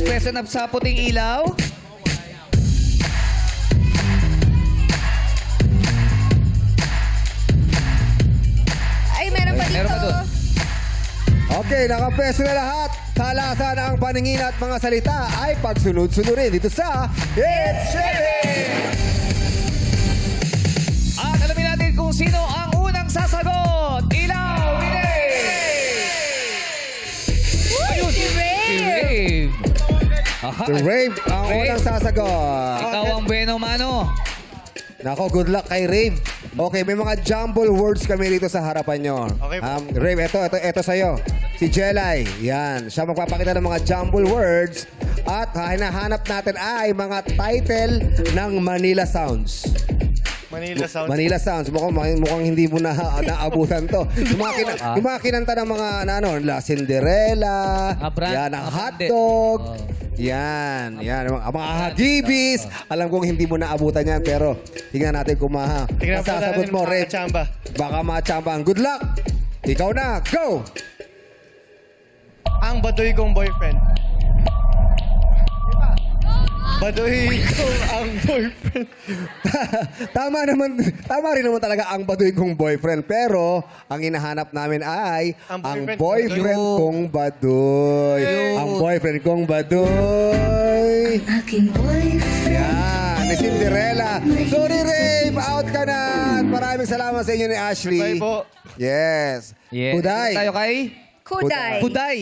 nag-present up sa puting ilaw. Ay, meron pa Ay, dito. meron pa doon. Okay, nakapeso na lahat. Talasan ang paningin at mga salita ay pagsunod-sunurin dito sa It's Shipping! At alamin natin kung sino ang unang sasagot. Ilaw, Renee! Ayun, Si Ray. Si Rave. Aha. Si Rave ang Rave. unang sasagot. Ikaw ang bueno mano. Nako, good luck kay Rave. Okay, may mga jumble words kami dito sa harapan nyo. Okay po. Rave, ito sa'yo. Si Jelay, yan. Siya magpapakita ng mga jumble words. At hinahanap natin ay mga title ng Manila Sounds. Manila Sound. Manila Sounds. Mukhang hindi mo naabutan to. Yung mga kinanta ng mga La Cinderella, Brand. yan, ang hotdog. Oh. Yan. Ang mga hagibis. Alam kong hindi mo naabutan yan, pero tingnan natin kung Tingnan po masasagot natin mo, mga Red. kachamba. Baka machamba. Good luck! Ikaw na, go! Ang baduy kong boyfriend. Baduy kong ang boyfriend. Tama rin naman talaga ang baduy kong boyfriend. Pero, ang hinahanap namin ay Ang ang boyfriend boyfriend kong kong baduy. Ang boyfriend kong baduy. Aking boyfriend. Yan, ni Cinderella. Sorry, Rave, out ka na. At maraming salamat sa inyo ni Ashley. Bye po. Yes. Yes. Kuday. Tayo kay Kuday. Kuday.